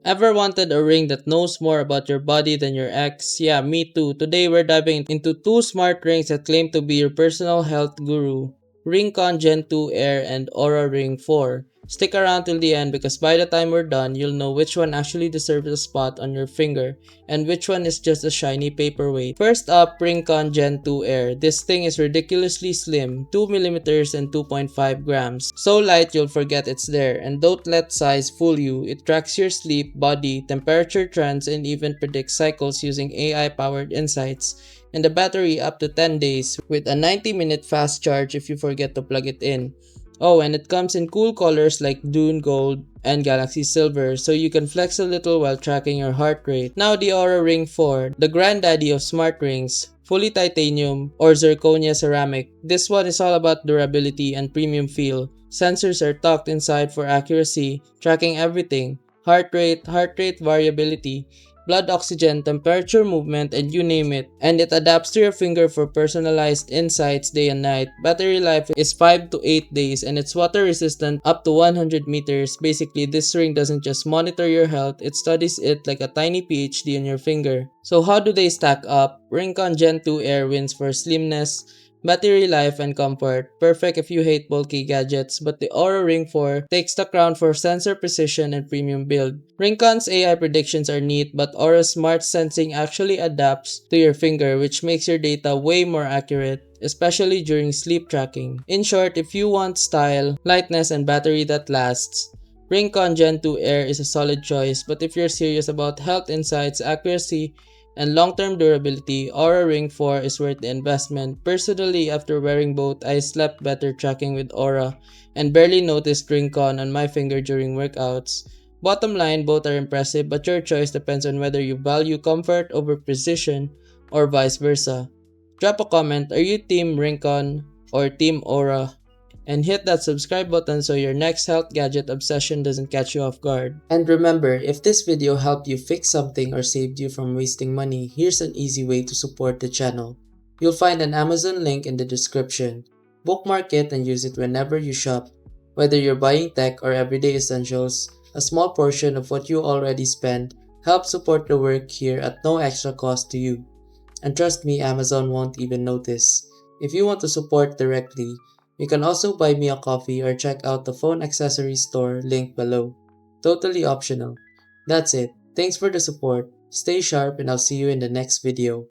Ever wanted a ring that knows more about your body than your ex? Yeah, me too. Today we're diving into two smart rings that claim to be your personal health guru. RingConn Gen 2 Air and Oura Ring 4. Stick around till the end because by the time we're done, you'll know which one actually deserves a spot on your finger and which one is just a shiny paperweight. First up, RingConn Gen 2 Air. This thing is ridiculously slim, 2mm and 2.5 grams. So light you'll forget it's there, and don't let size fool you. It tracks your sleep, body, temperature trends, and even predicts cycles using AI-powered insights. And the battery up to 10 days with a 90-minute fast charge if you forget to plug it in. Oh, and it comes in cool colors like Dune Gold and Galaxy Silver, so you can flex a little while tracking your heart rate. Now the Oura Ring 4, the granddaddy of smart rings. Fully titanium or zirconia ceramic. This one is all about durability and premium feel. Sensors are tucked inside for accuracy, tracking everything. Heart rate variability, blood oxygen, temperature movement, and you name it. And it adapts to your finger for personalized insights day and night. Battery life is 5 to 8 days and it's water resistant up to 100 meters. Basically, this ring doesn't just monitor your health, it studies it like a tiny PhD on your finger. So how do they stack up? RingConn Gen 2 Air wins for slimness, battery life, and comfort. Perfect if you hate bulky gadgets, but the Oura Ring 4 takes the crown for sensor precision and premium build. RingConn's AI predictions are neat, but Aura's smart sensing actually adapts to your finger, which makes your data way more accurate, especially during sleep tracking. In short, if you want style, lightness, and battery that lasts, RingConn Gen 2 Air is a solid choice, but if you're serious about health insights, accuracy, and long-term durability, Oura Ring 4 is worth the investment. Personally, after wearing both, I slept better tracking with Aura and barely noticed RingConn on my finger during workouts. Bottom line, both are impressive, but your choice depends on whether you value comfort over precision or vice versa. Drop a comment, are you Team RingConn or Team Aura? And hit that subscribe button so your next health gadget obsession doesn't catch you off guard. And remember, if this video helped you fix something or saved you from wasting money, here's an easy way to support the channel. You'll find an Amazon link in the description. Bookmark it and use it whenever you shop. Whether you're buying tech or everyday essentials, a small portion of what you already spend helps support the work here at no extra cost to you. And trust me, Amazon won't even notice. If you want to support directly, you can also buy me a coffee or check out the phone accessories store linked below. Totally optional. That's it. Thanks for the support. Stay sharp and I'll see you in the next video.